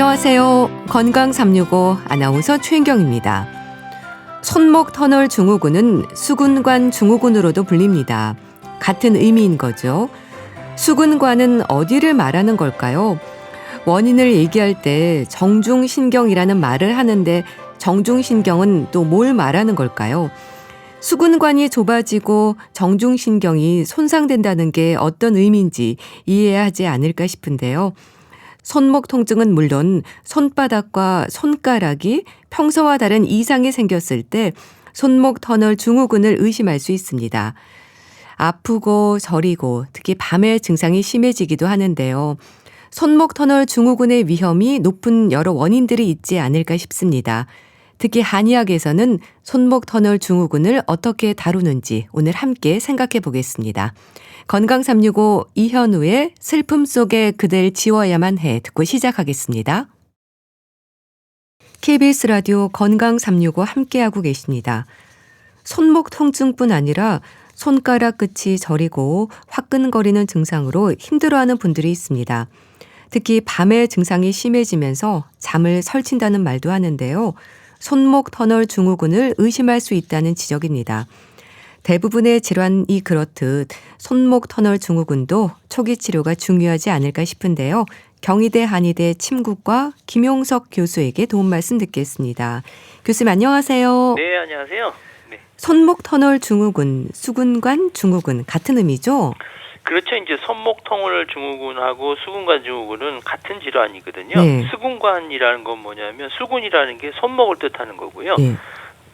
안녕하세요. 건강 365 아나운서 최인경입니다. 손목 터널 증후군은 수근관 증후군으로도 불립니다. 같은 의미인 거죠. 수근관은 어디를 말하는 걸까요? 원인을 얘기할 때 정중신경이라는 말을 하는데 정중신경은 또 뭘 말하는 걸까요? 수근관이 좁아지고 정중신경이 손상된다는 게 어떤 의미인지 이해해야 하지 않을까 싶은데요. 손목 통증은 물론 손바닥과 손가락이 평소와 다른 이상이 생겼을 때 손목 터널 증후군을 의심할 수 있습니다. 아프고 저리고 특히 밤에 증상이 심해지기도 하는데요. 손목 터널 증후군의 위험이 높은 여러 원인들이 있지 않을까 싶습니다. 특히 한의학에서는 손목 터널 증후군을 어떻게 다루는지 오늘 함께 생각해 보겠습니다. 건강 365 이현우의 슬픔 속에 그댈 지워야만 해 듣고 시작하겠습니다. KBS 라디오 건강 365 함께하고 계십니다. 손목 통증뿐 아니라 손가락 끝이 저리고 화끈거리는 증상으로 힘들어하는 분들이 있습니다. 특히 밤에 증상이 심해지면서 잠을 설친다는 말도 하는데요. 손목 터널 증후군을 의심할 수 있다는 지적입니다. 대부분의 질환이 그렇듯 손목 터널 증후군도 초기 치료가 중요하지 않을까 싶은데요. 경희대 한의대 침구과 김용석 교수에게 도움 말씀 듣겠습니다. 교수님 안녕하세요. 네, 안녕하세요. 네. 손목 터널 증후군, 수근관 증후군 같은 의미죠? 그렇죠. 이제 손목 터널 증후군하고 수근관 증후군은 같은 질환이거든요. 네. 수근관이라는 건 뭐냐면 수근이라는 게 손목을 뜻하는 거고요. 네.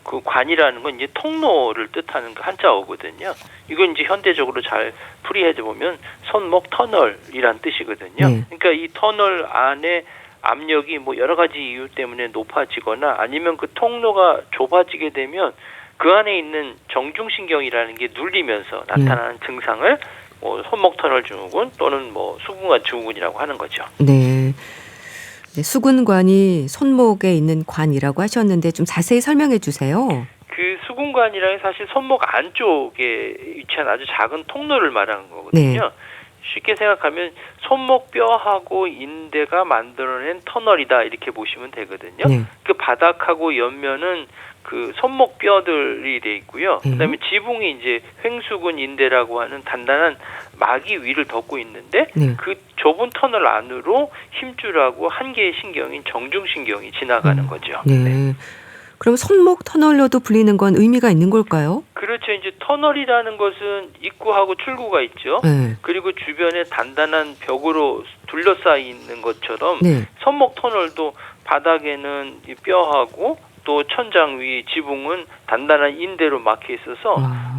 그 관이라는 건 이제 통로를 뜻하는 그 한자어거든요. 이건 이제 현대적으로 잘 풀이해 보면 손목 터널이란 뜻이거든요. 네. 그러니까 이 터널 안에 압력이 뭐 여러 가지 이유 때문에 높아지거나 아니면 그 통로가 좁아지게 되면 그 안에 있는 정중신경이라는 게 눌리면서 나타나는 증상을 손목 터널 증후군 또는 수근관 증후군이라고 하는 거죠. 네. 수근관이 손목에 있는 관이라고 하셨는데 좀 자세히 설명해 주세요. 그 수근관이라는 게 사실 손목 안쪽에 위치한 아주 작은 통로를 말하는 거거든요. 네. 쉽게 생각하면 손목뼈하고 인대가 만들어낸 터널이다 이렇게 보시면 되거든요. 네. 그 바닥하고 옆면은 그 손목뼈들이 돼 있고요. 그다음에 지붕이 이제 횡수근 인대라고 하는 단단한 막이 위를 덮고 있는데 네. 그 좁은 터널 안으로 힘줄하고 한 개의 신경인 정중신경이 지나가는 거죠. 네. 그럼 손목 터널로도 불리는 건 의미가 있는 걸까요? 그렇죠. 이제 터널이라는 것은 입구하고 출구가 있죠. 네. 그리고 주변에 단단한 벽으로 둘러싸여 있는 것처럼 네. 손목 터널도 바닥에는 이 뼈하고 또 천장 위 지붕은 단단한 인대로 막혀 있어서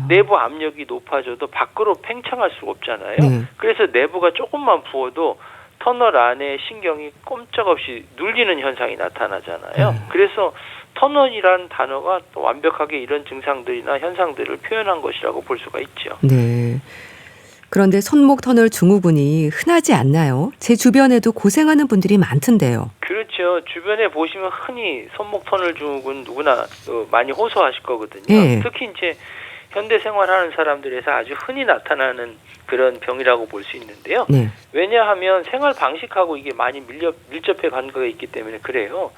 내부 압력이 높아져도 밖으로 팽창할 수가 없잖아요. 네. 그래서 내부가 조금만 부어도 터널 안에 신경이 꼼짝없이 눌리는 현상이 나타나잖아요. 그래서 터널이라는 단어가 또 완벽하게 이런 증상들이나 현상들을 표현한 것이라고 볼 수가 있죠. 네. 그런데 손목 터널 증후군이 흔하지 않나요? 제 주변에도 고생하는 분들이 많던데요. 그렇죠. 주변에 보시면 흔히 손목 터널 증후군 누구나 많이 호소하실 거거든요. 네. 특히 이제 현대 생활하는 사람들에서 아주 흔히 나타나는 그런 병이라고 볼 수 있는데요. 네. 왜냐하면 생활 방식하고 이게 많이 밀접해 관계가 있기 때문에 그래요.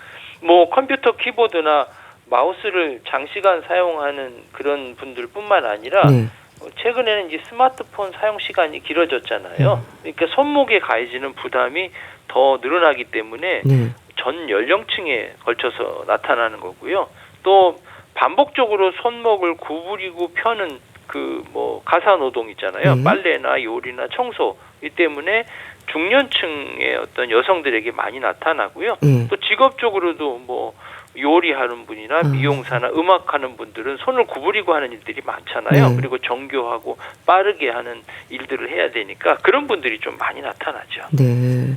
컴퓨터 키보드나 마우스를 장시간 사용하는 그런 분들뿐만 아니라 네. 최근에는 이제 스마트폰 사용 시간이 길어졌잖아요. 그러니까 손목에 가해지는 부담이 더 늘어나기 때문에 네. 전 연령층에 걸쳐서 나타나는 거고요. 또 반복적으로 손목을 구부리고 펴는 가사 노동 있잖아요. 빨래나 요리나 청소 이 때문에 중년층의 어떤 여성들에게 많이 나타나고요. 또 직업적으로도 요리하는 분이나 미용사나 음악하는 분들은 손을 구부리고 하는 일들이 많잖아요. 그리고 정교하고 빠르게 하는 일들을 해야 되니까 그런 분들이 좀 많이 나타나죠. 네.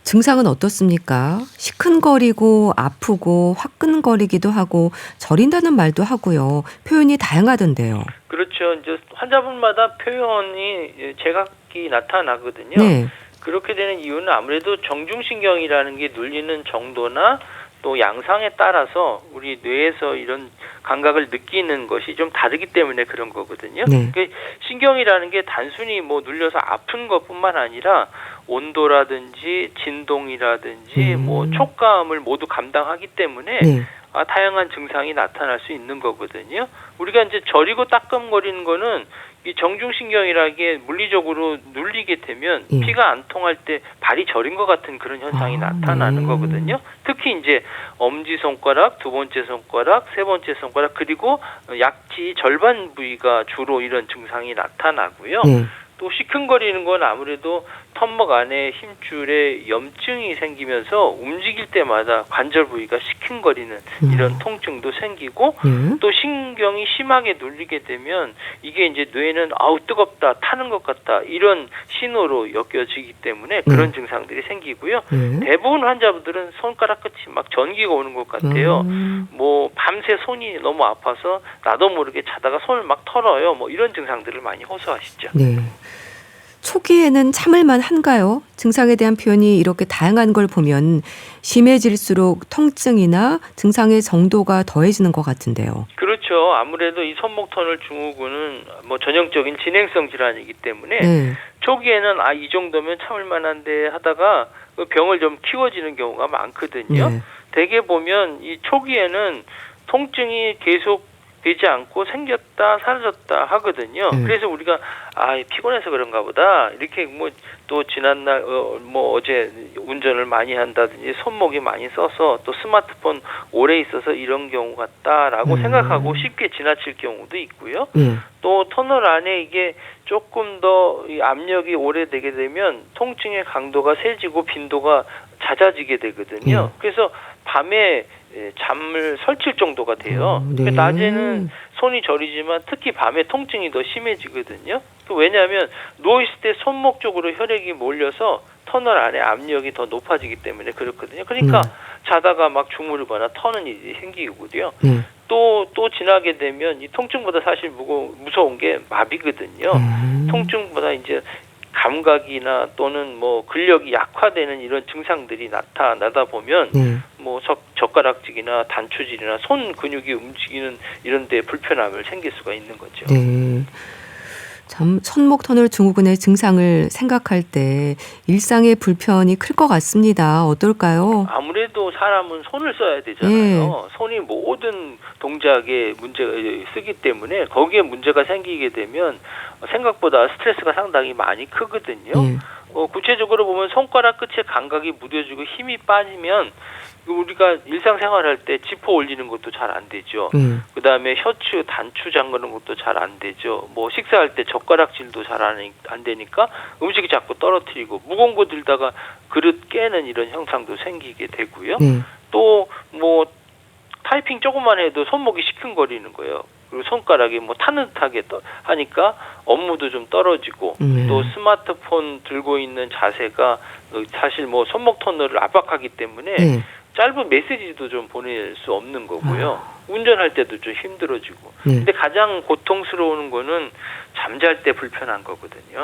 증상은 어떻습니까? 시큰거리고 아프고 화끈거리기도 하고 저린다는 말도 하고요. 표현이 다양하던데요. 그렇죠. 이제 환자분마다 표현이 제각기 나타나거든요. 네. 그렇게 되는 이유는 아무래도 정중신경이라는 게 눌리는 정도나 또 양상에 따라서 우리 뇌에서 이런 감각을 느끼는 것이 좀 다르기 때문에 그런 거거든요. 네. 그러니까 신경이라는 게 단순히 뭐 눌려서 아픈 것뿐만 아니라 온도라든지 진동이라든지 뭐 촉감을 모두 감당하기 때문에 네. 다양한 증상이 나타날 수 있는 거거든요. 우리가 이제 저리고 따끔거리는 거는 이 정중신경이라는 게 물리적으로 눌리게 되면 예. 피가 안 통할 때 발이 저린 것 같은 그런 현상이 나타나는 네. 거거든요. 특히 이제 엄지손가락, 두 번째 손가락, 세 번째 손가락 그리고 약지 절반 부위가 주로 이런 증상이 나타나고요. 네. 또 시큰거리는 건 아무래도 턱목 안에 힘줄에 염증이 생기면서 움직일 때마다 관절 부위가 시큰거리는 이런 통증도 생기고 네. 또 신경이 심하게 눌리게 되면 이게 이제 뇌는 아우 뜨겁다 타는 것 같다 이런 신호로 여겨지기 때문에 그런 증상들이 생기고요. 대부분 환자분들은 손가락 끝이 막 전기가 오는 것 같아요. 뭐 밤새 손이 너무 아파서 나도 모르게 자다가 손을 막 털어요. 뭐 이런 증상들을 많이 호소하시죠. 네. 초기에는 참을만 한가요? 증상에 대한 표현이 이렇게 다양한 걸 보면 심해질수록 통증이나 증상의 정도가 더해지는 것 같은데요. 그렇죠. 아무래도 이 손목 터널 증후군은 뭐 전형적인 진행성 질환이기 때문에 네. 초기에는 이 정도면 참을 만한데 하다가 병을 좀 키워지는 경우가 많거든요. 네. 대개 보면 이 초기에는 통증이 계속 되지 않고 생겼다 사라졌다 하거든요. 그래서 우리가 피곤해서 그런가 보다 이렇게 뭐 또 지난날 뭐 어제 운전을 많이 한다든지 손목이 많이 써서 또 스마트폰 오래 있어서 이런 경우 같다라고 생각하고 쉽게 지나칠 경우도 있고요. 또 터널 안에 이게 조금 더 이 압력이 오래되게 되면 통증의 강도가 세지고 빈도가 잦아지게 되거든요. 그래서 밤에 잠을 설칠 정도가 돼요. 네. 낮에는 손이 저리지만 특히 밤에 통증이 더 심해지거든요. 왜냐하면 누워있을 때 손목 쪽으로 혈액이 몰려서 터널 안에 압력이 더 높아지기 때문에 그렇거든요. 그러니까 자다가 막 주무르거나 터는 일이 생기고요. 또 지나게 되면 이 통증보다 사실 무서운 게 마비거든요. 통증보다 이제 감각이나 또는 뭐 근력이 약화되는 이런 증상들이 나타나다 보면 뭐 젓가락질이나 단추질이나 손 근육이 움직이는 이런 데 불편함을 생길 수가 있는 거죠. 네. 참 손목 터널 증후군의 증상을 생각할 때 일상의 불편이 클 것 같습니다. 어떨까요? 아무래도 사람은 손을 써야 되잖아요. 손이 모든 동작에 문제가 쓰기 때문에 거기에 문제가 생기게 되면 생각보다 스트레스가 상당히 많이 크거든요. 구체적으로 보면 손가락 끝에 감각이 무뎌지고 힘이 빠지면 우리가 일상생활할 때 지퍼 올리는 것도 잘 안 되죠. 그다음에 셔츠 단추 잠그는 것도 잘 안 되죠. 뭐 식사할 때 젓가락질도 잘 안 되니까 음식이 자꾸 떨어뜨리고 무거운 거 들다가 그릇 깨는 이런 현상도 생기게 되고요. 또 뭐 타이핑 조금만 해도 손목이 시큰거리는 거예요. 그리고 손가락이 뭐 타는 듯하게 하니까 업무도 좀 떨어지고 또 스마트폰 들고 있는 자세가 사실 뭐 손목 터널을 압박하기 때문에 짧은 메시지도 좀 보낼 수 없는 거고요. 운전할 때도 좀 힘들어지고. 근데 가장 고통스러운 거는 잠잘 때 불편한 거거든요.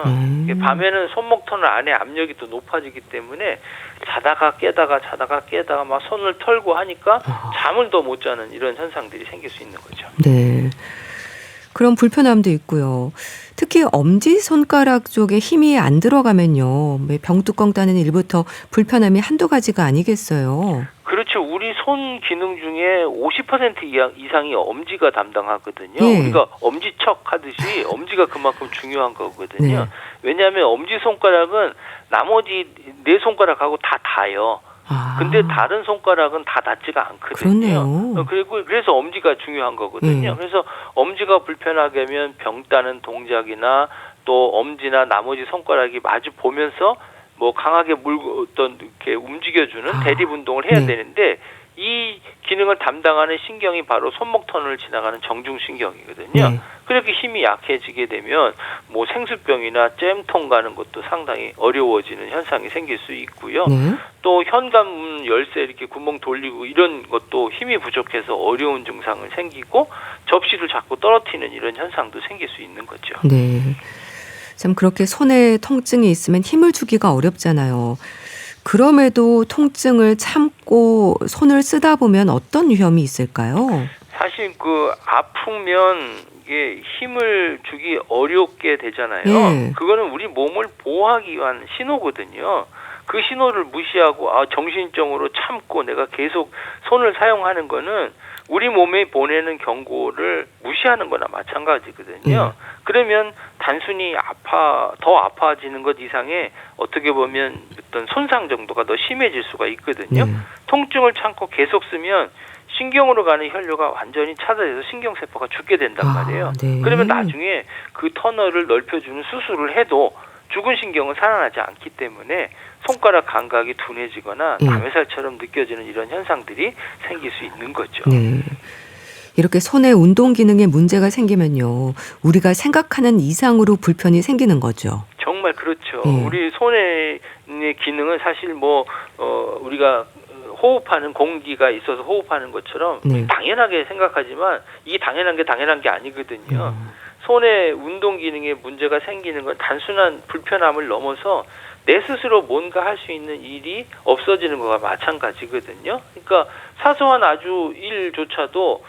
밤에는 손목 터널 안에 압력이 또 높아지기 때문에 자다가 깨다가 막 손을 털고 하니까 잠을 더 못 자는 이런 현상들이 생길 수 있는 거죠. 네. 그런 불편함도 있고요. 특히 엄지손가락 쪽에 힘이 안 들어가면요. 병뚜껑 따는 일부터 불편함이 한두 가지가 아니겠어요. 그렇죠. 우리 손 기능 중에 50% 이상이 엄지가 담당하거든요. 우리가 엄지척 하듯이 엄지가 그만큼 중요한 거거든요. 왜냐하면 엄지손가락은 나머지 네 손가락하고 다 닿아요. 근데 다른 손가락은 다 닿지가 않거든요. 그래서 엄지가 중요한 거거든요. 그래서 엄지가 불편하게 하면 병 따는 동작이나 또 엄지나 나머지 손가락이 마주 보면서 뭐 강하게 물고 어떤 이렇게 움직여주는 대립 운동을 해야 되는데 이 기능을 담당하는 신경이 바로 손목 터널을 지나가는 정중신경이거든요. 그렇게 힘이 약해지게 되면 뭐 생수병이나 잼통 가는 것도 상당히 어려워지는 현상이 생길 수 있고요. 또 현관문 열쇠 이렇게 구멍 돌리고 이런 것도 힘이 부족해서 어려운 증상을 생기고 접시를 자꾸 떨어뜨리는 이런 현상도 생길 수 있는 거죠. 네. 참 그렇게 손에 통증이 있으면 힘을 주기가 어렵잖아요. 그럼에도 통증을 참고 손을 쓰다 보면 어떤 위험이 있을까요? 사실 사실 그 아프면 이게 힘을 주기 어렵게 되잖아요. 예. 그거는 우리 몸을 보호하기 위한 신호거든요. 그 신호를 무시하고 정신적으로 참고 내가 계속 손을 사용하는 거는 우리 몸에 보내는 경고를 무시하는 거나 마찬가지거든요. 그러면 단순히 더 아파지는 것 이상의 어떻게 보면 어떤 손상 정도가 더 심해질 수가 있거든요. 통증을 참고 계속 쓰면 신경으로 가는 혈류가 완전히 차단돼서 신경세포가 죽게 된단 말이에요. 네. 그러면 나중에 그 터널을 넓혀주는 수술을 해도 죽은 신경은 살아나지 않기 때문에 손가락 감각이 둔해지거나 담회살처럼 느껴지는 이런 현상들이 생길 수 있는 거죠. 네. 이렇게 손의 운동 기능에 문제가 생기면요, 우리가 생각하는 이상으로 불편이 생기는 거죠. 정말 그렇죠. 우리 손의 기능은 사실 우리가 호흡하는 공기가 있어서 호흡하는 것처럼 당연하게 생각하지만 이 당연한 게 아니거든요. 손의 운동 기능에 문제가 생기는 건 단순한 불편함을 넘어서 내 스스로 뭔가 할 수 있는 일이 없어지는 것과 마찬가지거든요. 그러니까 사소한 아주 일조차도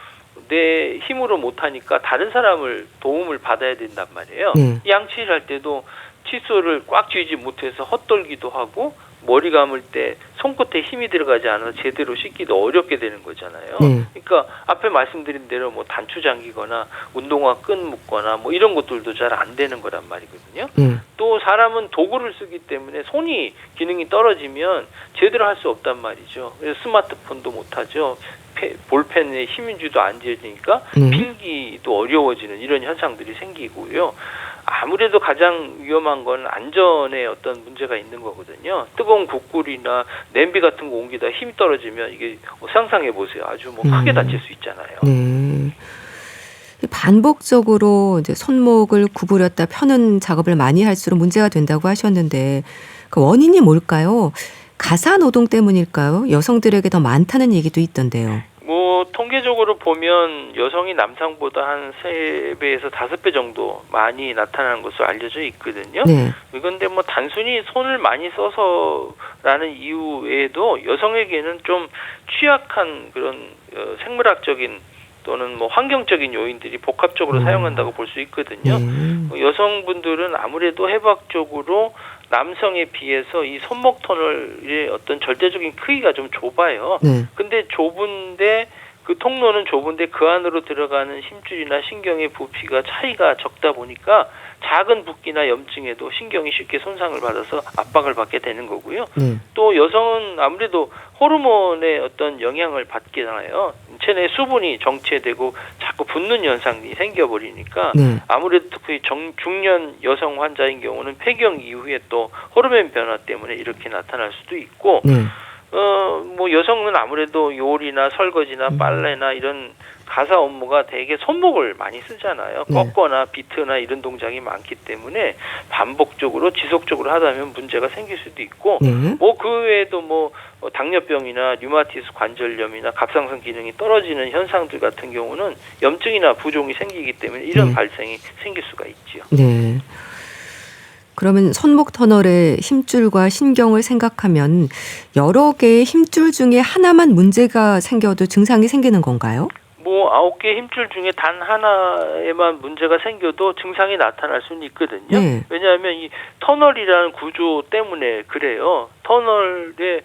내 힘으로 못하니까 다른 사람을 도움을 받아야 된단 말이에요. 양치를 할 때도 칫솔을 꽉 쥐지 못해서 헛돌기도 하고 머리 감을 때 손끝에 힘이 들어가지 않아서 제대로 씻기도 어렵게 되는 거잖아요. 그러니까 앞에 말씀드린 대로 단추 잠기거나 운동화 끈 묶거나 이런 것들도 잘 안 되는 거란 말이거든요. 또 사람은 도구를 쓰기 때문에 손이 기능이 떨어지면 제대로 할 수 없단 말이죠. 그래서 스마트폰도 못하죠. 볼펜에 힘인지도 안 지어지니까 필기도 어려워지는 이런 현상들이 생기고요. 아무래도 가장 위험한 건 안전에 어떤 문제가 있는 거거든요. 뜨거운 국물이나 냄비 같은 거 옮기다 힘이 떨어지면 이게 상상해 보세요. 아주 크게 다칠 수 있잖아요. 네. 반복적으로 이제 손목을 구부렸다 펴는 작업을 많이 할수록 문제가 된다고 하셨는데 그 원인이 뭘까요? 가사 노동 때문일까요? 여성들에게 더 많다는 얘기도 있던데요. 통계적으로 보면 여성이 남성보다 한 3배에서 5배 정도 많이 나타나는 것으로 알려져 있거든요. 그런데 단순히 손을 많이 써서라는 이유 외에도 여성에게는 좀 취약한 그런 생물학적인 또는 환경적인 요인들이 복합적으로 사용한다고 볼 수 있거든요. 여성분들은 아무래도 해박적으로 남성에 비해서 이 손목 터널의 어떤 절대적인 크기가 좀 좁아요. 근데 좁은데 그 통로는 좁은데 그 안으로 들어가는 힘줄이나 신경의 부피가 차이가 적다 보니까 작은 붓기나 염증에도 신경이 쉽게 손상을 받아서 압박을 받게 되는 거고요. 또 여성은 아무래도 호르몬의 어떤 영향을 받게 되나요. 체내 수분이 정체되고 자꾸 붓는 현상이 생겨버리니까 아무래도 특히 중년 여성 환자인 경우는 폐경 이후에 또 호르몬 변화 때문에 이렇게 나타날 수도 있고 여성은 아무래도 요리나 설거지나 빨래나 이런 가사 업무가 대개 손목을 많이 쓰잖아요. 꺾거나 비트나 이런 동작이 많기 때문에 반복적으로 지속적으로 하다면 문제가 생길 수도 있고 그 외에도 당뇨병이나 류마티스 관절염이나 갑상선 기능이 떨어지는 현상들 같은 경우는 염증이나 부종이 생기기 때문에 이런 발생이 생길 수가 있지요. 네. 그러면 손목 터널의 힘줄과 신경을 생각하면 여러 개의 힘줄 중에 하나만 문제가 생겨도 증상이 생기는 건가요? 9개 힘줄 중에 단 하나에만 문제가 생겨도 증상이 나타날 수는 있거든요. 왜냐하면 이 터널이라는 구조 때문에 그래요. 터널에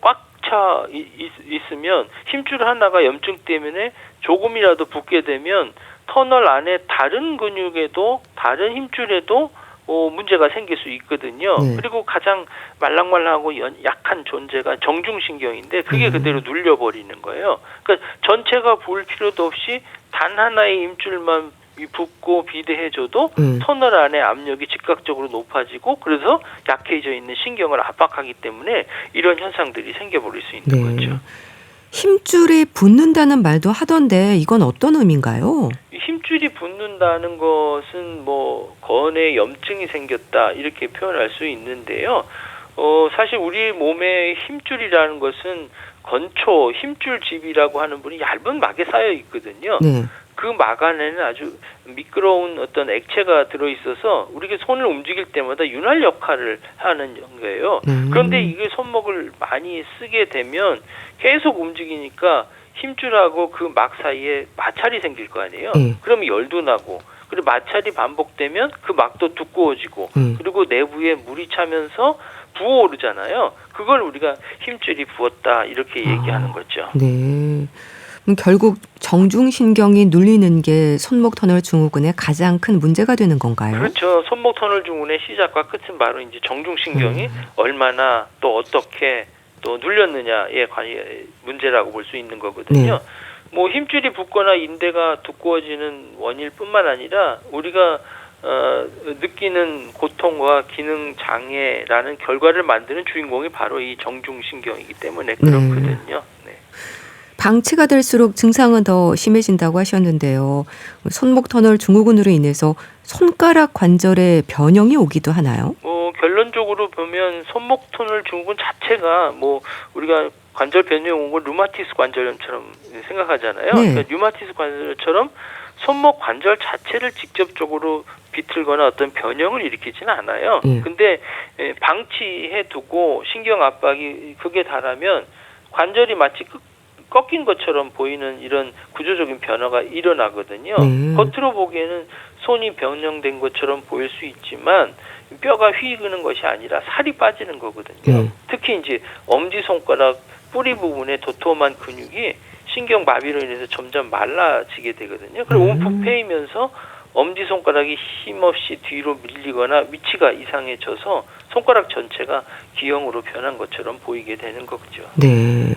꽉 차 있으면 힘줄 하나가 염증 때문에 조금이라도 붓게 되면 터널 안에 다른 근육에도 다른 힘줄에도 문제가 생길 수 있거든요. 그리고 가장 말랑말랑하고 약한 존재가 정중신경인데 그게 그대로 눌려버리는 거예요. 그러니까 전체가 부을 필요도 없이 단 하나의 힘줄만 붓고 비대해줘도 터널 안에 압력이 즉각적으로 높아지고 그래서 약해져 있는 신경을 압박하기 때문에 이런 현상들이 생겨버릴 수 있는 거죠. 힘줄이 붓는다는 말도 하던데 이건 어떤 의미인가요? 힘줄이 붓는다는 것은 건에 염증이 생겼다 이렇게 표현할 수 있는데요. 사실 우리 몸의 힘줄이라는 것은 건초, 힘줄집이라고 하는 분이 얇은 막에 쌓여 있거든요. 그 막 안에는 아주 미끄러운 어떤 액체가 들어있어서 우리가 손을 움직일 때마다 윤활 역할을 하는 거예요. 그런데 이게 손목을 많이 쓰게 되면 계속 움직이니까 힘줄하고 그 막 사이에 마찰이 생길 거 아니에요. 예. 그러면 열도 나고, 그리고 마찰이 반복되면 그 막도 두꺼워지고, 그리고 내부에 물이 차면서 부어오르잖아요. 그걸 우리가 힘줄이 부었다 이렇게 얘기하는 거죠. 네. 결국 정중신경이 눌리는 게 손목 터널 증후군의 가장 큰 문제가 되는 건가요? 그렇죠. 손목 터널 증후군의 시작과 끝은 바로 이제 정중신경이 얼마나 또 어떻게 또 눌렸느냐의 문제라고 볼 수 있는 거거든요. 네. 뭐 힘줄이 붓거나 인대가 두꺼워지는 원인뿐만 아니라 우리가 느끼는 고통과 기능 장애라는 결과를 만드는 주인공이 바로 이 정중신경이기 때문에 그렇거든요. 네. 방치가 될수록 증상은 더 심해진다고 하셨는데요. 손목 터널 증후군으로 인해서 손가락 관절에 변형이 오기도 하나요? 결론적으로 보면 손목 터널 증후군 자체가 뭐 우리가 관절 변형이 온 걸 류마티스 관절염처럼 생각하잖아요. 네. 그러니까 류마티스 관절염처럼 손목 관절 자체를 직접적으로 비틀거나 어떤 변형을 일으키지는 않아요. 근데 방치해 두고 신경 압박이 극에 달하면 관절이 마치 꺾인 것처럼 보이는 이런 구조적인 변화가 일어나거든요. 겉으로 보기에는 손이 변형된 것처럼 보일 수 있지만 뼈가 휘는 것이 아니라 살이 빠지는 거거든요. 특히 이제 엄지손가락 뿌리 부분의 도톰한 근육이 신경 마비로 인해서 점점 말라지게 되거든요. 그리고 움푹 패이면서 엄지손가락이 힘없이 뒤로 밀리거나 위치가 이상해져서 손가락 전체가 기형으로 변한 것처럼 보이게 되는 거죠. 네.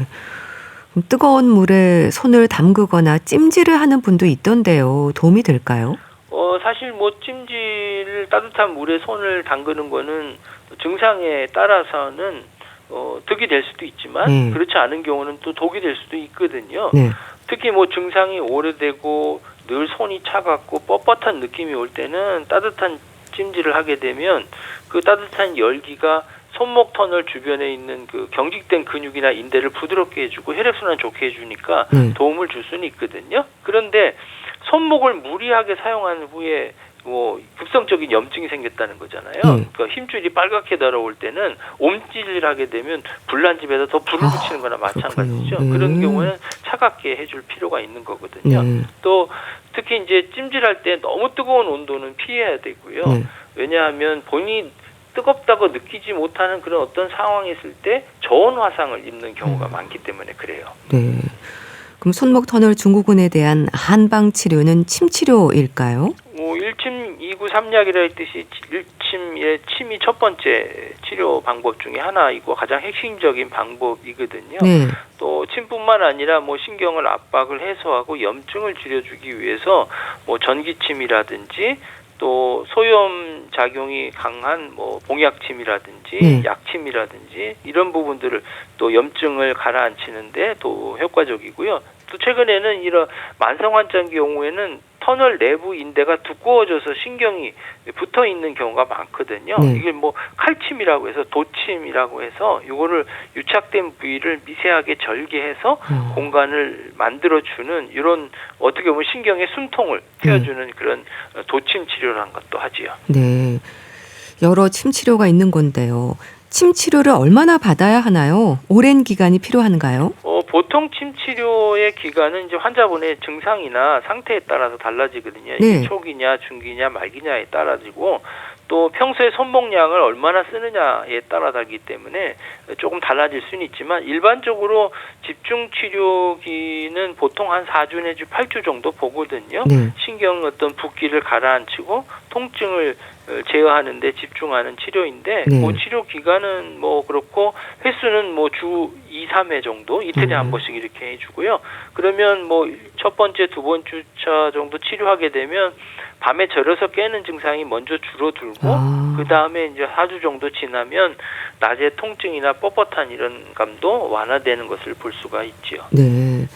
뜨거운 물에 손을 담그거나 찜질을 하는 분도 있던데요. 도움이 될까요? 사실 뭐 찜질 따뜻한 물에 손을 담그는 거는 증상에 따라서는 득이 될 수도 있지만 그렇지 않은 경우는 또 독이 될 수도 있거든요. 특히 뭐 증상이 오래되고 늘 손이 차갑고 뻣뻣한 느낌이 올 때는 따뜻한 찜질을 하게 되면 그 따뜻한 열기가 손목 터널 주변에 있는 그 경직된 근육이나 인대를 부드럽게 해주고 혈액순환 좋게 해주니까 도움을 줄 수는 있거든요. 그런데 손목을 무리하게 사용한 후에 뭐 급성적인 염증이 생겼다는 거잖아요. 그러니까 힘줄이 빨갛게 달아올 때는 옴질을 하게 되면 불난 집에다 더 불을 붙이는 거나 마찬가지죠. 그런 경우는 차갑게 해줄 필요가 있는 거거든요. 또 특히 이제 찜질할 때 너무 뜨거운 온도는 피해야 되고요. 왜냐하면 본인이 뜨겁다고 느끼지 못하는 그런 어떤 상황이 있을 때 저온 화상을 입는 경우가 많기 때문에 그래요. 네. 그럼 손목 터널 증후군에 대한 한방 치료는 침치료일까요? 1침 2구 3약이라 했듯이 1침의 침이 첫 번째 치료 방법 중에 하나이고 가장 핵심적인 방법이거든요. 또 침뿐만 아니라 뭐 신경을 압박을 해소하고 염증을 줄여주기 위해서 뭐 전기침이라든지 또 소염 작용이 강한 뭐 봉약침이라든지 약침이라든지 이런 부분들을 또 염증을 가라앉히는데 또 효과적이고요. 또 최근에는 이런 만성 환자의 경우에는 터널 내부 인대가 두꺼워져서 신경이 붙어 있는 경우가 많거든요. 이게 뭐 칼침이라고 해서 도침이라고 해서 이거를 유착된 부위를 미세하게 절개해서 공간을 만들어주는 이런 어떻게 보면 신경의 숨통을 틔워주는 그런 도침 치료라는 것도 하지요. 네, 여러 침 치료가 있는 건데요. 침 치료를 얼마나 받아야 하나요? 오랜 기간이 필요한가요? 보통 침 치료의 기간은 이제 환자분의 증상이나 상태에 따라서 달라지거든요. 초기냐, 중기냐, 말기냐에 따라지고 또 평소에 손목량을 얼마나 쓰느냐에 따라 다르기 때문에 조금 달라질 수는 있지만 일반적으로 집중 치료기는 보통 한 4주 내지 8주 정도 보거든요. 신경 어떤 붓기를 가라앉히고 통증을 제어하는 데 집중하는 치료인데 그 치료 기간은 뭐 그렇고 횟수는 뭐 주 2, 3회 정도 이틀에 한 번씩 이렇게 해주고요. 그러면 뭐 첫 번째, 두 번째 주차 정도 치료하게 되면 밤에 절여서 깨는 증상이 먼저 줄어들고 그 다음에 이제 4주 정도 지나면 낮에 통증이나 뻣뻣한 이런 감도 완화되는 것을 볼 수가 있지요. 네.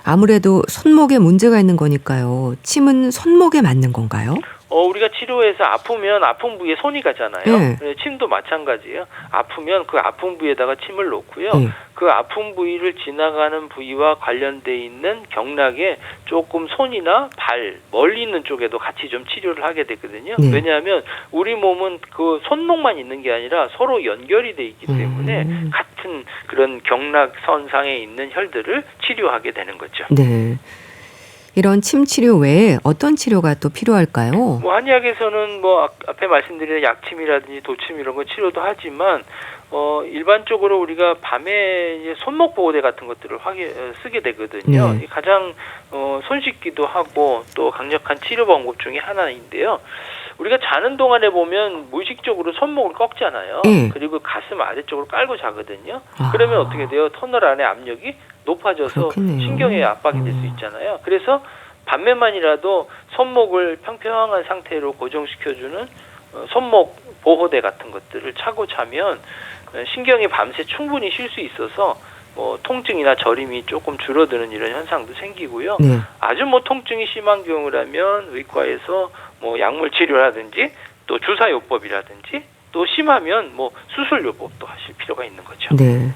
아무래도 손목에 문제가 있는 거니까요. 침은 손목에 맞는 건가요? 우리가 치료해서 아프면 아픈 부위에 손이 가잖아요. 네. 침도 마찬가지예요. 아프면 그 아픈 부위에다가 침을 놓고요. 네. 그 아픈 부위를 지나가는 부위와 관련돼 있는 경락에 조금 손이나 발, 멀리 있는 쪽에도 같이 좀 치료를 하게 되거든요. 네. 왜냐하면 우리 몸은 그 손목만 있는 게 아니라 서로 연결이 돼 있기 때문에 같은 그런 경락선상에 있는 혈들을 치료하게 되는 거죠. 네. 이런 침 치료 외에 어떤 치료가 또 필요할까요? 뭐 한의학에서는 뭐 앞에 말씀드린 약침이라든지 도침 이런 거 치료도 하지만 일반적으로 우리가 밤에 이제 손목 보호대 같은 것들을 쓰게 되거든요. 네. 가장 손쉽기도 하고 또 강력한 치료 방법 중에 하나인데요. 우리가 자는 동안에 보면 무의식적으로 손목을 꺾잖아요. 네. 그리고 가슴 아래쪽으로 깔고 자거든요. 아. 그러면 어떻게 돼요? 터널 안에 압력이 높아져서 그렇겠네요. 신경에 압박이 될 수 있잖아요. 그래서 밤에만이라도 손목을 평평한 상태로 고정시켜주는 손목 보호대 같은 것들을 차고 자면 신경이 밤새 충분히 쉴 수 있어서 뭐 통증이나 저림이 조금 줄어드는 이런 현상도 생기고요. 네. 아주 뭐 통증이 심한 경우라면 의과에서 뭐 약물 치료라든지 또 주사요법이라든지 또 심하면 뭐 수술요법도 하실 필요가 있는 거죠. 네.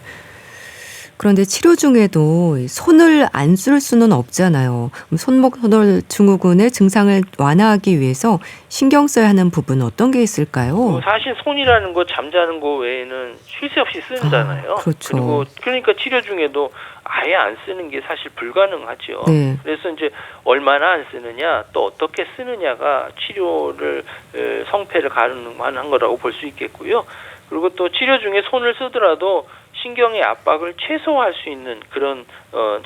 그런데 치료 중에도 손을 안 쓸 수는 없잖아요. 손목 터널 증후군의 증상을 완화하기 위해서 신경 써야 하는 부분은 어떤 게 있을까요? 사실 손이라는 거 잠자는 거 외에는 쉴 새 없이 쓰잖아요. 그렇죠. 그리고 그러니까 치료 중에도 아예 안 쓰는 게 사실 불가능하죠. 네. 그래서 이제 얼마나 안 쓰느냐 또 어떻게 쓰느냐가 치료를 성패를 가능한 거라고 볼 수 있겠고요. 그리고 또 치료 중에 손을 쓰더라도 신경의 압박을 최소화할 수 있는 그런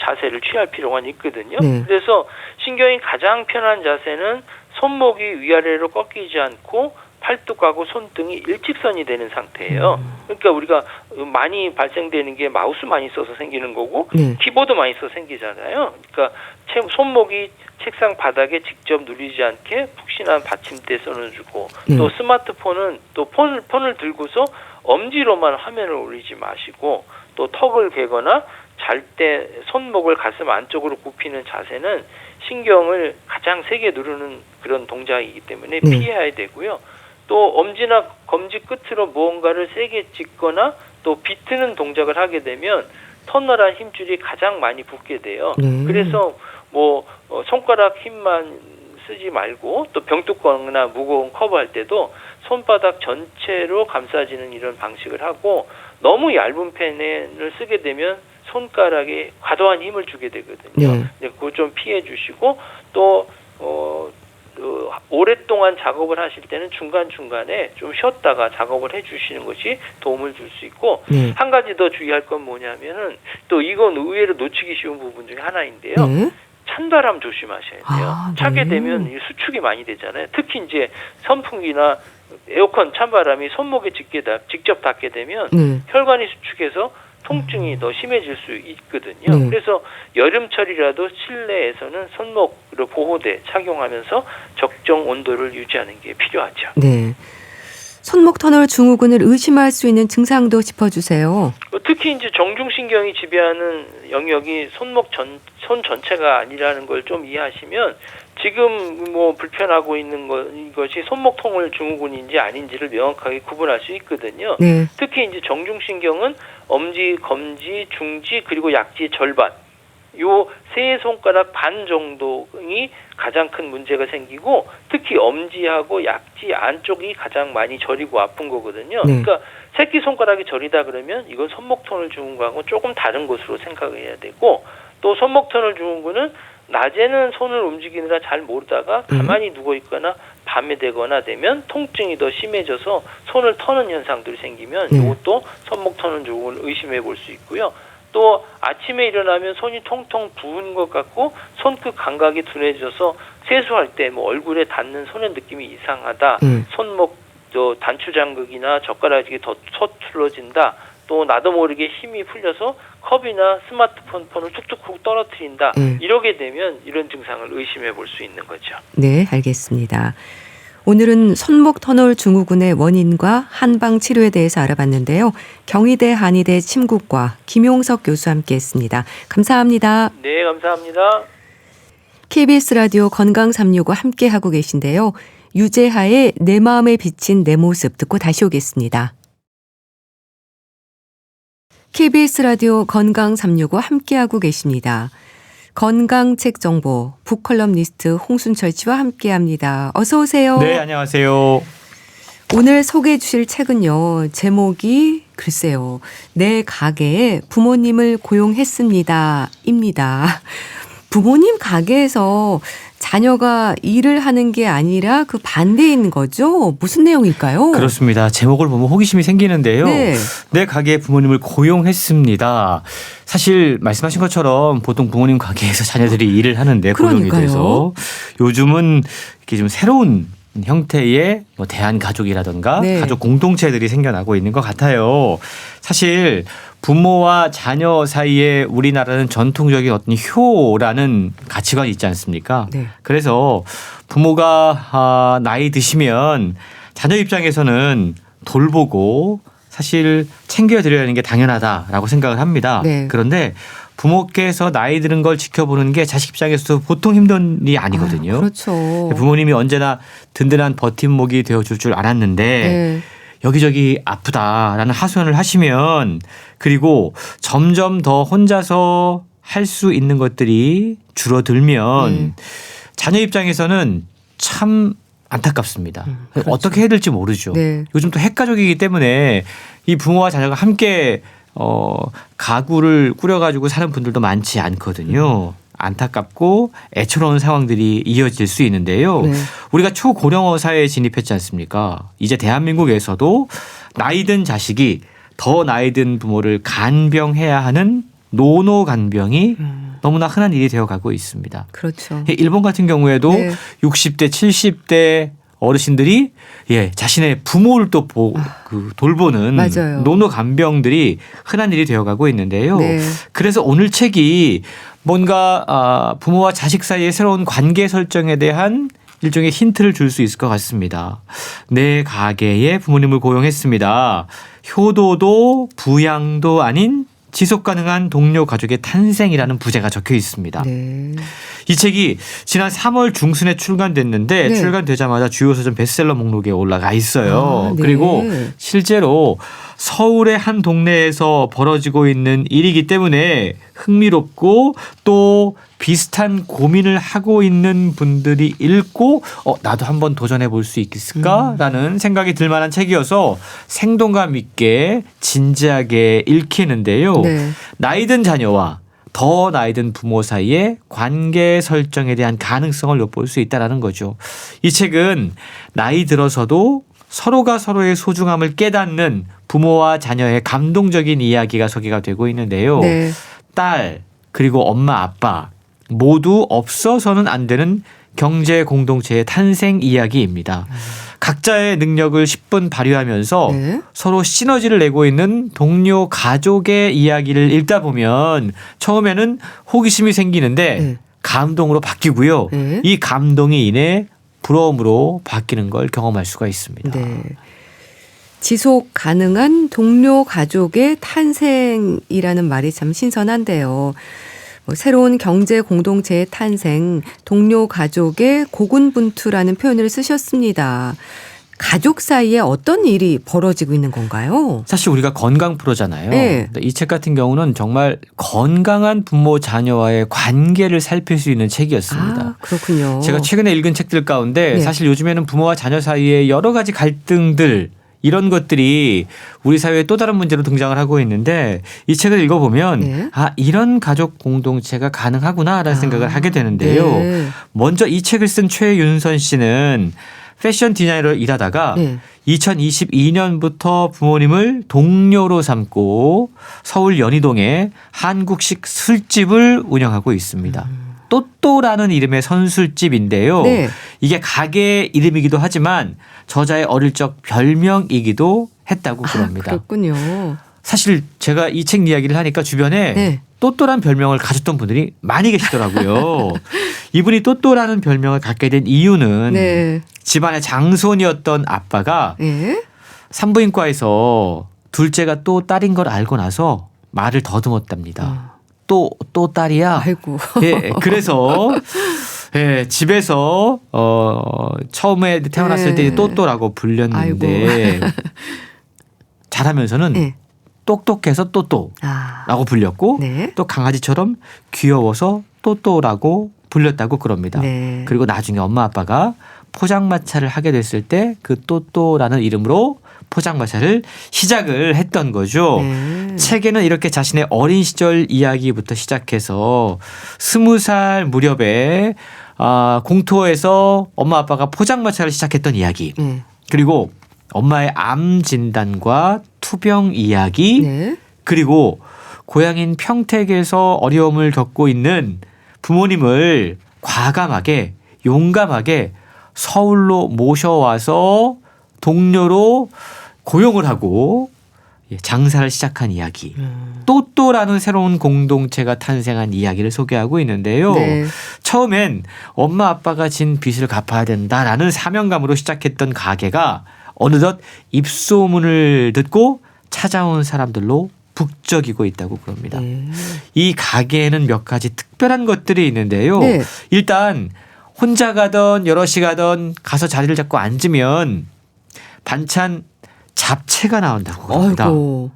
자세를 취할 필요가 있거든요. 네. 그래서 신경이 가장 편한 자세는 손목이 위아래로 꺾이지 않고 팔뚝하고 손등이 일직선이 되는 상태예요. 그러니까 우리가 많이 발생되는 게 마우스 많이 써서 생기는 거고 네. 키보드 많이 써서 생기잖아요. 그러니까 손목이 책상 바닥에 직접 누리지 않게 푹신한 받침대 써주고 또 스마트폰은 또 폰을 들고서 엄지로만 화면을 올리지 마시고 또 턱을 개거나 잘 때 손목을 가슴 안쪽으로 굽히는 자세는 신경을 가장 세게 누르는 그런 동작이기 때문에 피해야 되고요. 또 엄지나 검지 끝으로 무언가를 세게 짚거나 또 비트는 동작을 하게 되면 터널한 힘줄이 가장 많이 붙게 돼요. 그래서 뭐 손가락 힘만 쓰지 말고 또 병뚜껑이나 무거운 커버할 때도 손바닥 전체로 감싸지는 이런 방식을 하고 너무 얇은 펜을 쓰게 되면 손가락에 과도한 힘을 주게 되거든요. 그거 좀 피해 주시고 또 오랫동안 작업을 하실 때는 중간중간에 좀 쉬었다가 작업을 해주시는 것이 도움을 줄 수 있고 한 가지 더 주의할 건 뭐냐면은 또 이건 의외로 놓치기 쉬운 부분 중에 하나인데요. 찬바람 조심하셔야 돼요. 차게 되면 수축이 많이 되잖아요. 특히 이제 선풍기나 에어컨 찬바람이 손목에 직접 닿게 되면 혈관이 수축해서 통증이 더 심해질 수 있거든요. 그래서 여름철이라도 실내에서는 손목 보호대 착용하면서 적정 온도를 유지하는 게 필요하죠. 네. 손목 터널 증후군을 의심할 수 있는 증상도 짚어주세요. 특히 이제 정중신경이 지배하는 영역이 손 전체가 아니라는 걸 좀 이해하시면 지금 뭐 불편하고 있는 것이 손목 터널 증후군인지 아닌지를 명확하게 구분할 수 있거든요. 특히 이제 정중신경은 엄지, 검지, 중지 그리고 약지 절반 요 세 손가락 반 정도이 가장 큰 문제가 생기고 특히 엄지하고 약지 안쪽이 가장 많이 저리고 아픈 거거든요. 그러니까 새끼손가락이 저리다 그러면 이건 손목 터널 증후군하고 조금 다른 것으로 생각해야 되고 또 손목 터널 증후군은 낮에는 손을 움직이느라 잘 모르다가 가만히 누워 있거나 밤에 되거나 되면 통증이 더 심해져서 손을 터는 현상들이 생기면 이것도 손목 터널 증후군을 의심해 볼 수 있고요. 또 아침에 일어나면 손이 통통 부은 것 같고 손끝 감각이 둔해져서 세수할 때 뭐 얼굴에 닿는 손의 느낌이 이상하다. 손목 단추장극이나 젓가락이 더 서툴러진다. 또 나도 모르게 힘이 풀려서 컵이나 스마트폰을 툭툭 떨어뜨린다. 이러게 되면 이런 증상을 의심해 볼 수 있는 거죠. 네, 알겠습니다. 오늘은 손목 터널 증후군의 원인과 한방 치료에 대해서 알아봤는데요. 경희대 한의대 침구과 김용석 교수와 함께했습니다. 감사합니다. 네, 감사합니다. KBS 라디오 건강365 함께하고 계신데요. 유재하의 내 마음에 비친 내 모습 듣고 다시 오겠습니다. KBS 라디오 건강 365 함께하고 계십니다. 건강책 정보 북컬럼니스트 홍순철 씨와 함께합니다. 어서 오세요. 네, 안녕하세요. 오늘 소개해 주실 책은요. 제목이 글쎄요. 내 가게에 부모님을 고용했습니다. 입니다. 부모님 가게에서 자녀가 일을 하는 게 아니라 그 반대인 거죠? 무슨 내용일까요? 그렇습니다. 제목을 보면 호기심이 생기는데요. 네. 내 가게에 부모님을 고용했습니다. 사실 말씀하신 것처럼 보통 부모님 가게에서 자녀들이 일을 하는데 고용이 그러니까요. 돼서 요즘은 이렇게 좀 새로운 형태의 뭐 대한가족이라든가 네. 가족 공동체들이 생겨나고 있는 것 같아요. 사실 부모와 자녀 사이에 우리나라는 전통적인 어떤 효라는 가치관이 있지 않습니까? 네. 그래서 부모가 나이 드시면 자녀 입장에서는 돌보고 사실 챙겨드려야 하는 게 당연하다라고 생각을 합니다. 네. 그런데 부모께서 나이 드는 걸 지켜보는 게 자식 입장에서도 보통 힘든 일이 아니거든요. 그렇죠. 부모님이 언제나 든든한 버팀목이 되어줄 줄 알았는데 네. 여기저기 아프다라는 하소연을 하시면 그리고 점점 더 혼자서 할 수 있는 것들이 줄어들면 자녀 입장에서는 참 안타깝습니다. 그렇죠. 어떻게 해야 될지 모르죠. 네. 요즘 또 핵가족이기 때문에 이 부모와 자녀가 함께 가구를 꾸려가지고 사는 분들도 많지 않거든요. 안타깝고 애처로운 상황들이 이어질 수 있는데요. 네. 우리가 초고령화 사회에 진입했지 않습니까? 이제 대한민국에서도 나이 든 자식이 더 나이 든 부모를 간병해야 하는 노노간병이 너무나 흔한 일이 되어가고 있습니다. 그렇죠. 일본 같은 경우에도 네. 60대, 70대 어르신들이 자신의 부모를 또 돌보는 맞아요. 노노간병들이 흔한 일이 되어가고 있는데요. 네. 그래서 오늘 책이 뭔가 부모와 자식 사이의 새로운 관계 설정에 대한 일종의 힌트를 줄 수 있을 것 같습니다. 내 가게에 부모님을 고용했습니다. 효도도 부양도 아닌 지속 가능한 동료 가족의 탄생이라는 부제가 적혀 있습니다. 네. 이 책이 지난 3월 중순에 출간됐는데 네. 출간되자마자 주요 서점 베스트셀러 목록에 올라가 있어요. 아, 네. 그리고 실제로 서울의 한 동네에서 벌어지고 있는 일이기 때문에 흥미롭고 또 비슷한 고민을 하고 있는 분들이 읽고 나도 한번 도전해 볼 수 있을까라는 생각이 들 만한 책이어서 생동감 있게 진지하게 읽히는데요. 네. 나이 든 자녀와 더 나이 든 부모 사이의 관계 설정에 대한 가능성을 엿볼 수 있다는 거죠. 이 책은 나이 들어서도 서로가 서로의 소중함을 깨닫는 부모와 자녀의 감동적인 이야기가 소개가 되고 있는데요. 네. 딸 그리고 엄마 아빠 모두 없어서는 안 되는 경제 공동체의 탄생 이야기입니다. 각자의 능력을 10분 발휘하면서 네. 서로 시너지를 내고 있는 동료 가족의 이야기를 읽다 보면 처음에는 호기심이 생기는데 네. 감동으로 바뀌고요. 네. 이 감동이 인해 부러움으로 바뀌는 걸 경험할 수가 있습니다. 네. 지속 가능한 동료 가족의 탄생이라는 말이 참 신선한데요. 새로운 경제 공동체의 탄생, 동료 가족의 고군분투라는 표현을 쓰셨습니다. 가족 사이에 어떤 일이 벌어지고 있는 건가요? 사실 우리가 건강 프로잖아요. 네. 이 책 같은 경우는 정말 건강한 부모 자녀와의 관계를 살필 수 있는 책이었습니다. 아, 그렇군요. 제가 최근에 읽은 책들 가운데 네. 사실 요즘에는 부모와 자녀 사이에 여러 가지 갈등들 이런 것들이 우리 사회에 또 다른 문제로 등장을 하고 있는데 이 책을 읽어보면 네. 이런 가족 공동체가 가능하구나라는 생각을 하게 되는데요. 네. 먼저 이 책을 쓴 최윤선 씨는 패션 디자이너로 일하다가 네. 2022년부터 부모님을 동료로 삼고 서울 연희동에 한국식 술집을 운영하고 있습니다. 또또라는 이름의 선술집인데요. 네. 이게 가게 이름이기도 하지만 저자의 어릴 적 별명이기도 했다고 그럽니다. 그렇군요. 사실 제가 이 책 이야기를 하니까 주변에 네. 또또란 별명을 가졌던 분들이 많이 계시더라고요. 이분이 또또라는 별명을 갖게 된 이유는 네. 집안의 장손이었던 아빠가 네. 산부인과에서 둘째가 또 딸인 걸 알고 나서 말을 더듬었답니다. 또 딸이야. 아이고. 예, 그래서 예, 집에서 처음에 태어났을 때 또또라고 불렸는데 자라면서는 네. 똑똑해서 또또라고 불렸고 네. 또 강아지처럼 귀여워서 또또라고 불렸다고 그럽니다. 네. 그리고 나중에 엄마 아빠가 포장마차를 하게 됐을 때 그 또또라는 이름으로 포장마차를 시작을 했던 거죠. 네. 책에는 이렇게 자신의 어린 시절 이야기부터 시작해서 20살 무렵에 공터에서 엄마 아빠가 포장마차를 시작했던 이야기, 네. 그리고 엄마의 암 진단과 투병 이야기, 네. 그리고 고향인 평택에서 어려움을 겪고 있는 부모님을 과감하게 용감하게 서울로 모셔와서 동료로 고용을 하고 장사를 시작한 이야기. 또또라는 새로운 공동체가 탄생한 이야기를 소개하고 있는데요. 네. 처음엔 엄마 아빠가 진 빚을 갚아야 된다라는 사명감으로 시작했던 가게가 어느덧 입소문을 듣고 찾아온 사람들로 북적이고 있다고 그럽니다. 네. 이 가게에는 몇 가지 특별한 것들이 있는데요. 네. 일단 혼자 가던 여럿이 가던 가서 자리를 잡고 앉으면 반찬 잡채가 나온다고 그럽니다. 아이고.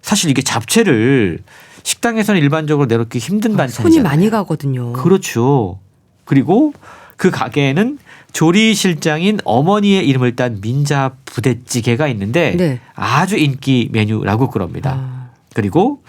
사실 이게 잡채를 식당에서는 일반적으로 내놓기 힘든 반찬이잖아요. 손이 많이 가거든요. 그렇죠. 그리고 그 가게에는 조리실장인 어머니의 이름을 딴 민자 부대찌개가 있는데 네. 아주 인기 메뉴라고 그럽니다. 아. 그리고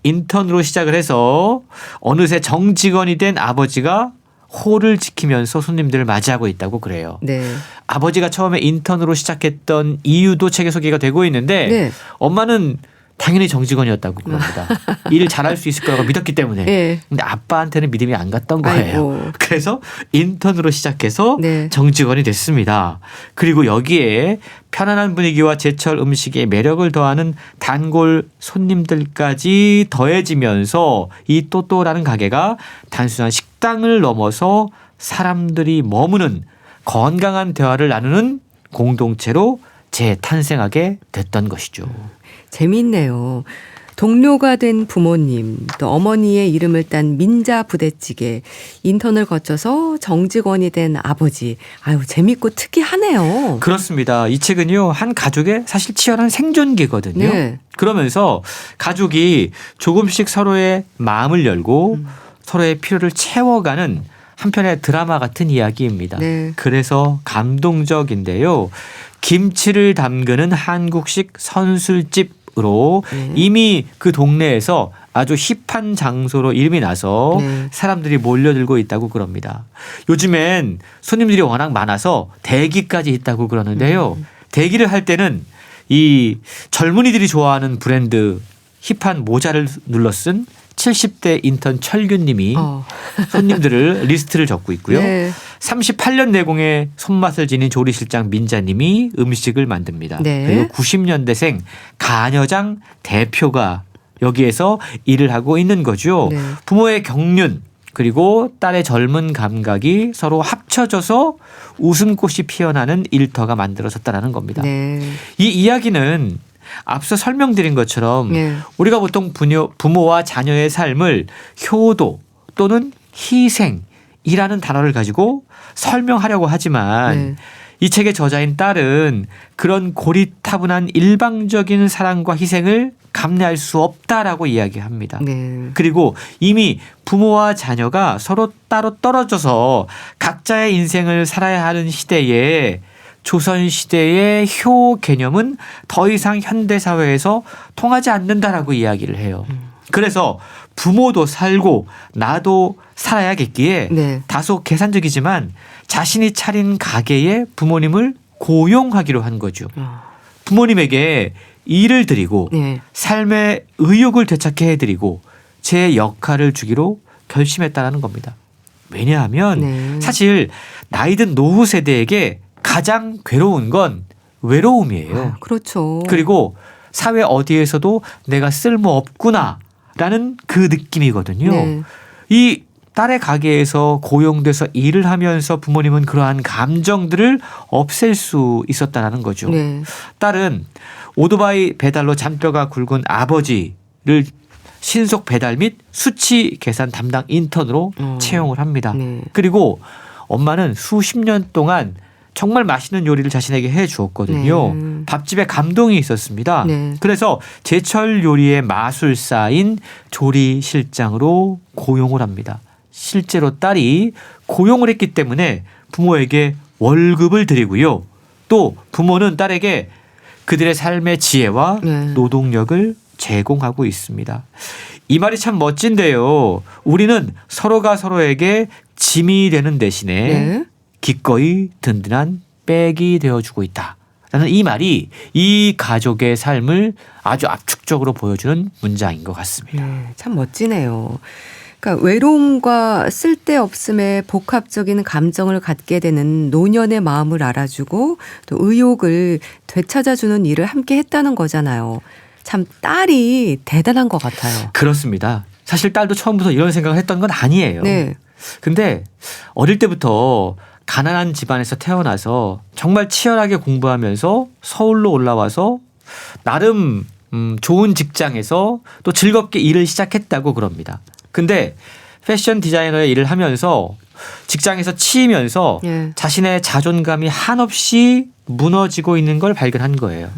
인턴으로 시작을 해서 어느새 정직원이 된 아버지가 홀을 지키면서 손님들을 맞이하고 있다고 그래요. 네. 아버지가 처음에 인턴으로 시작했던 이유도 책에 소개가 되고 있는데 네. 엄마는 당연히 정직원이었다고 그럽니다. 일 잘할 수 있을 거라고 믿었기 때문에. 네. 근데 아빠한테는 믿음이 안 갔던 거예요. 아이고. 그래서 인턴으로 시작해서 네. 정직원이 됐습니다. 그리고 여기에 편안한 분위기와 제철 음식에 매력을 더하는 단골 손님들까지 더해지면서 이 또또라는 가게가 단순한 식당을 넘어서 사람들이 머무는 건강한 대화를 나누는 공동체로 재탄생하게 됐던 것이죠. 재밌네요. 동료가 된 부모님, 또 어머니의 이름을 딴 민자 부대찌개, 인턴을 거쳐서 정직원이 된 아버지. 아유, 재밌고 특이하네요. 그렇습니다. 이 책은요, 한 가족의 사실 치열한 생존기거든요. 네. 그러면서 가족이 조금씩 서로의 마음을 열고 서로의 필요를 채워가는 한편의 드라마 같은 이야기입니다. 네. 그래서 감동적인데요. 김치를 담그는 한국식 선술집으로 네. 이미 그 동네에서 아주 힙한 장소로 이름이 나서 네. 사람들이 몰려들고 있다고 그럽니다. 요즘엔 손님들이 워낙 많아서 대기까지 있다고 그러는데요. 대기를 할 때는 이 젊은이들이 좋아하는 브랜드 힙한 모자를 눌러 쓴 70대 인턴 철규님이 손님들을 리스트를 적고 있고요. 네. 38년 내공의 손맛을 지닌 조리실장 민자님이 음식을 만듭니다. 네. 그리고 90년대생 간여장 대표가 여기에서 일을 하고 있는 거죠. 네. 부모의 경륜 그리고 딸의 젊은 감각이 서로 합쳐져서 웃음꽃이 피어나는 일터가 만들어졌다는 겁니다. 네. 이 이야기는 앞서 설명드린 것처럼 네. 우리가 보통 부모와 자녀의 삶을 효도 또는 희생이라는 단어를 가지고 설명하려고 하지만 네. 이 책의 저자인 딸은 그런 고리타분한 일방적인 사랑과 희생을 감내할 수 없다라고 이야기합니다. 네. 그리고 이미 부모와 자녀가 서로 따로 떨어져서 각자의 인생을 살아야 하는 시대에 조선시대의 효 개념은 더 이상 현대사회에서 통하지 않는다라고 이야기를 해요. 그래서 부모도 살고 나도 살아야겠기에 네. 다소 계산적이지만 자신이 차린 가게에 부모님을 고용하기로 한 거죠. 부모님에게 일을 드리고 네. 삶의 의욕을 되찾게 해드리고 제 역할을 주기로 결심했다는 겁니다. 왜냐하면 네. 사실 나이든 노후 세대에게 가장 괴로운 건 외로움이에요. 그렇죠. 그리고 사회 어디에서도 내가 쓸모없구나라는 그 느낌이거든요. 네. 이 딸의 가게에서 고용돼서 일을 하면서 부모님은 그러한 감정들을 없앨 수 있었다는 거죠. 네. 딸은 오토바이 배달로 잔뼈가 굵은 아버지를 신속 배달 및 수치 계산 담당 인턴으로 채용을 합니다. 네. 그리고 엄마는 수십 년 동안 정말 맛있는 요리를 자신에게 해 주었거든요. 밥집에 감동이 있었습니다. 네. 그래서 제철 요리의 마술사인 조리실장으로 고용을 합니다. 실제로 딸이 고용을 했기 때문에 부모에게 월급을 드리고요. 또 부모는 딸에게 그들의 삶의 지혜와 네. 노동력을 제공하고 있습니다. 이 말이 참 멋진데요. 우리는 서로가 서로에게 짐이 되는 대신에 네. 기꺼이 든든한 백이 되어주고 있다. 라는 이 말이 이 가족의 삶을 아주 압축적으로 보여주는 문장인 것 같습니다. 네, 참 멋지네요. 그러니까 외로움과 쓸데없음의 복합적인 감정을 갖게 되는 노년의 마음을 알아주고 또 의욕을 되찾아주는 일을 함께 했다는 거잖아요. 참 딸이 대단한 것 같아요. 그렇습니다. 사실 딸도 처음부터 이런 생각을 했던 건 아니에요. 네. 근데 어릴 때부터 가난한 집안에서 태어나서 정말 치열하게 공부하면서 서울로 올라와서 나름 좋은 직장에서 또 즐겁게 일을 시작했다고 그럽니다. 근데 패션 디자이너의 일을 하면서 직장에서 치이면서 예. 자신의 자존감이 한없이 무너지고 있는 걸 발견한 거예요.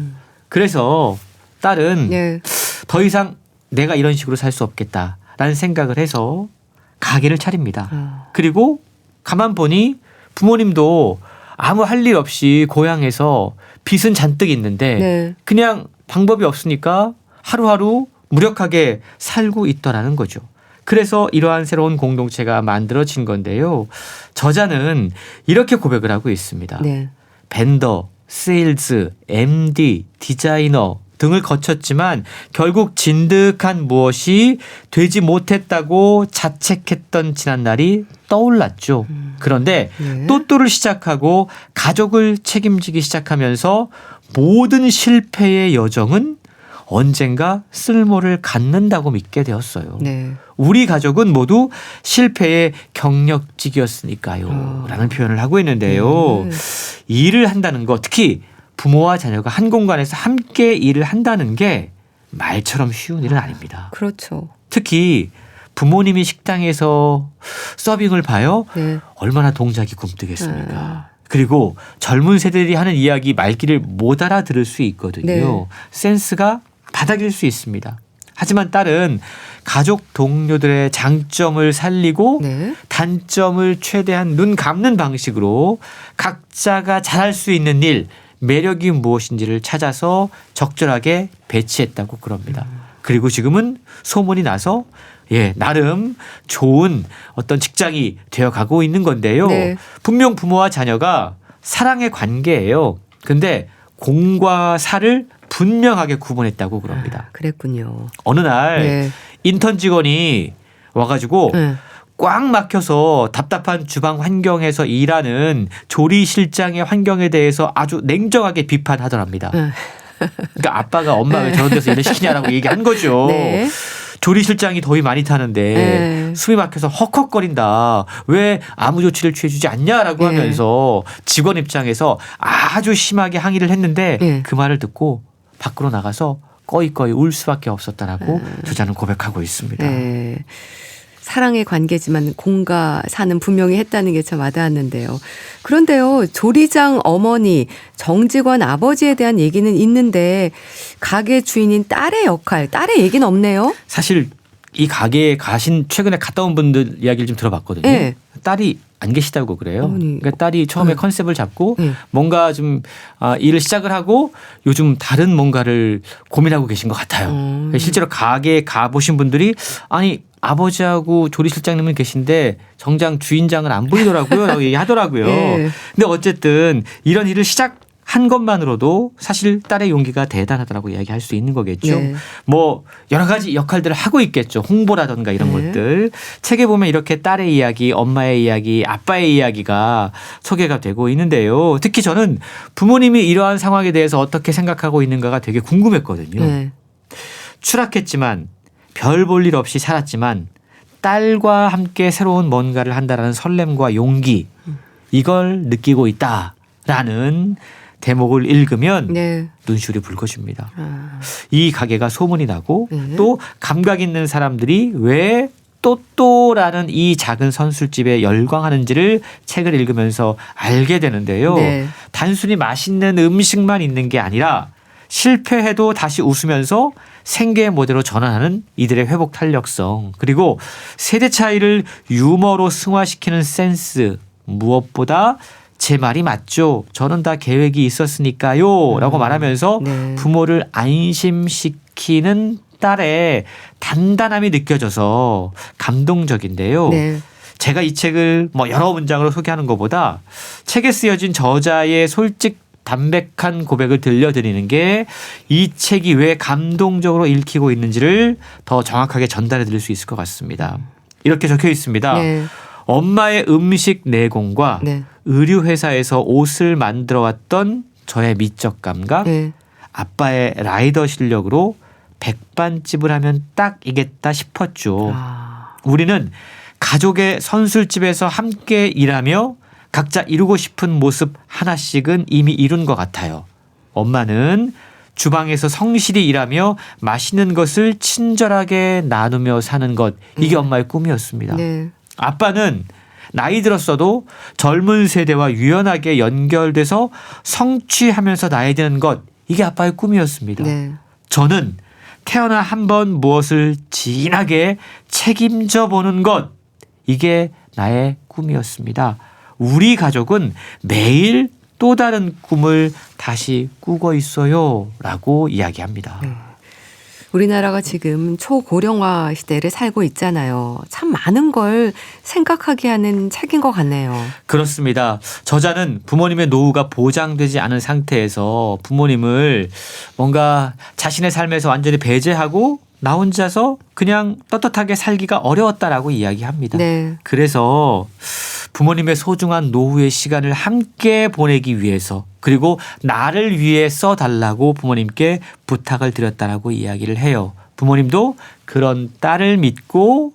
그래서 딸은 예. 더 이상 내가 이런 식으로 살 수 없겠다라는 생각을 해서 가게를 차립니다. 그리고 가만 보니 부모님도 아무 할 일 없이 고향에서 빚은 잔뜩 있는데 네. 그냥 방법이 없으니까 하루하루 무력하게 살고 있더라는 거죠. 그래서 이러한 새로운 공동체가 만들어진 건데요. 저자는 이렇게 고백을 하고 있습니다. 네. 벤더, 세일즈, MD, 디자이너 등을 거쳤지만 결국 진득한 무엇이 되지 못했다고 자책했던 지난날이 떠올랐죠. 그런데 네. 또또를 시작하고 가족을 책임지기 시작하면서 모든 실패의 여정은 언젠가 쓸모를 갖는다고 믿게 되었어요. 네. 우리 가족은 모두 실패의 경력직이었으니까요. 라는 표현을 하고 있는데요. 일을 한다는 것, 특히 부모와 자녀가 한 공간에서 함께 일을 한다는 게 말처럼 쉬운 일은 아닙니다. 그렇죠. 특히 부모님이 식당에서 서빙을 봐요. 네. 얼마나 동작이 굼뜨겠습니까? 그리고 젊은 세대들이 하는 이야기 말귀를 못 알아들을 수 있거든요. 네. 센스가 바닥일 수 있습니다. 하지만 딸은 가족 동료들의 장점을 살리고 네. 단점을 최대한 눈 감는 방식으로 각자가 잘할 수 있는 일, 매력이 무엇인지를 찾아서 적절하게 배치했다고 그럽니다. 그리고 지금은 소문이 나서 나름 좋은 어떤 직장이 되어가고 있는 건데요. 네. 분명 부모와 자녀가 사랑의 관계예요. 근데 공과 사를 분명하게 구분했다고 그럽니다. 그랬군요. 어느 날 네. 인턴 직원이 와가지고 네. 꽉 막혀서 답답한 주방 환경에서 일하는 조리실장의 환경에 대해서 아주 냉정하게 비판하더랍니다. 네. 그러니까 아빠가 엄마 왜 저런 데서 일을 시키냐라고 얘기한 거죠. 네. 조리실장이 더위 많이 타는데 네. 숨이 막혀서 헉헉거린다. 왜 아무 조치를 취해주지 않냐라고 네. 하면서 직원 입장에서 아주 심하게 항의를 했는데 네. 그 말을 듣고 밖으로 나가서 꺼이꺼이 울 수밖에 없었다라고 저자는 고백하고 있습니다. 네. 사랑의 관계지만 공과 사는 분명히 했다는 게 참 와닿았는데요. 그런데요, 조리장 어머니, 정직원 아버지에 대한 얘기는 있는데 가게 주인인 딸의 역할, 딸의 얘기는 없네요. 사실 이 가게에 가신 최근에 갔다 온 분들 이야기를 좀 들어봤거든요. 네. 딸이 안 계시다고 그래요. 어머니. 그러니까 딸이 처음에 네. 컨셉을 잡고 네. 뭔가 좀 일을 시작을 하고 요즘 다른 뭔가를 고민하고 계신 것 같아요. 실제로 가게에 가보신 분들이 아니 아버지하고 조리실장님은 계신데 정작 주인장은 안 보이더라고요. 라고 얘기하더라고요. 네. 근데 어쨌든 이런 일을 시작한 것만으로도 사실 딸의 용기가 대단하다라고 이야기할 수 있는 거겠죠. 네. 뭐 여러 가지 역할들을 하고 있겠죠. 홍보라든가 이런 네. 것들. 책에 보면 이렇게 딸의 이야기, 엄마의 이야기, 아빠의 이야기가 소개가 되고 있는데요. 특히 저는 부모님이 이러한 상황에 대해서 어떻게 생각하고 있는가가 되게 궁금했거든요. 네. 추락했지만 별 볼 일 없이 살았지만 딸과 함께 새로운 뭔가를 한다라는 설렘과 용기 이걸 느끼고 있다라는 대목을 읽으면 네. 눈시울이 붉어집니다. 아, 이 가게가 소문이 나고 네. 또 감각 있는 사람들이 왜 또또라는 이 작은 선술집에 열광하는지를 책을 읽으면서 알게 되는데요. 네. 단순히 맛있는 음식만 있는 게 아니라 실패해도 다시 웃으면서 생계의 모델로 전환하는 이들의 회복 탄력성, 그리고 세대 차이를 유머로 승화시키는 센스, 무엇보다 제 말이 맞죠. 저는 다 계획이 있었으니까요. 라고 말하면서 네. 부모를 안심시키는 딸의 단단함이 느껴져서 감동적인데요. 네. 제가 이 책을 여러 문장으로 소개하는 것보다 책에 쓰여진 저자의 솔직 담백한 고백을 들려드리는 게 이 책이 왜 감동적으로 읽히고 있는지를 더 정확하게 전달해 드릴 수 있을 것 같습니다. 이렇게 적혀 있습니다. 네. 엄마의 음식 내공과 네. 의류회사에서 옷을 만들어 왔던 저의 미적 감각, 네. 아빠의 라이더 실력으로 백반집을 하면 딱이겠다 싶었죠. 우리는 가족의 선술집에서 함께 일하며 각자 이루고 싶은 모습 하나씩은 이미 이룬 것 같아요. 엄마는 주방에서 성실히 일하며 맛있는 것을 친절하게 나누며 사는 것, 이게 엄마의 꿈이었습니다. 네. 아빠는 나이 들었어도 젊은 세대와 유연하게 연결돼서 성취하면서 나야 되는 것, 이게 아빠의 꿈이었습니다. 네. 저는 태어나 한 번 무엇을 진하게 책임져 보는 것, 이게 나의 꿈이었습니다. 우리 가족은 매일 또 다른 꿈을 다시 꾸고 있어요. 라고 이야기합니다. 우리나라가 지금 초고령화 시대를 살고 있잖아요. 참 많은 걸 생각하게 하는 책인 것 같네요. 그렇습니다. 저자는 부모님의 노후가 보장되지 않은 상태에서 부모님을 뭔가 자신의 삶에서 완전히 배제하고 나 혼자서 그냥 떳떳하게 살기가 어려웠다라고 이야기합니다. 네. 그래서 부모님의 소중한 노후의 시간을 함께 보내기 위해서, 그리고 나를 위해 써달라고 부모님께 부탁을 드렸다라고 이야기를 해요. 부모님도 그런 딸을 믿고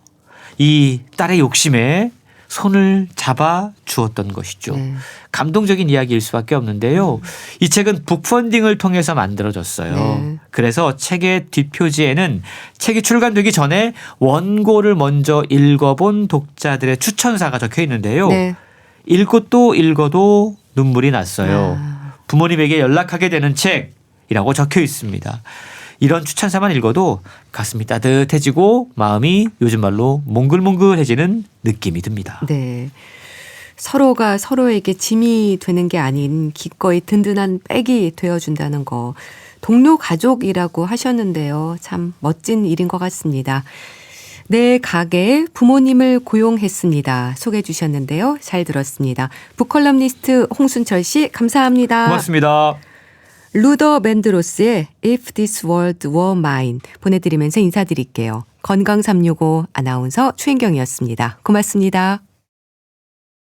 이 딸의 욕심에 손을 잡아 주었던 것이죠. 네. 감동적인 이야기일 수밖에 없는데요. 이 책은 북펀딩을 통해서 만들어졌어요. 네. 그래서 책의 뒷표지에는 책이 출간되기 전에 원고를 먼저 읽어본 독자들의 추천사가 적혀 있는데요. 네. 읽고 또 읽어도 눈물이 났어요. 부모님에게 연락하게 되는 책이라고 적혀 있습니다. 이런 추천사만 읽어도 가슴이 따뜻해지고 마음이 요즘 말로 몽글몽글해지는 느낌이 듭니다. 네. 서로가 서로에게 짐이 되는 게 아닌 기꺼이 든든한 백이 되어준다는 거. 동료 가족이라고 하셨는데요. 참 멋진 일인 것 같습니다. 내 가게에 부모님을 고용했습니다. 소개해 주셨는데요. 잘 들었습니다. 북컬럼니스트 홍순철 씨 감사합니다. 고맙습니다. 루더 맨드로스의 If This World Were Mine 보내드리면서 인사드릴게요. 건강365 아나운서 최인경이었습니다. 고맙습니다.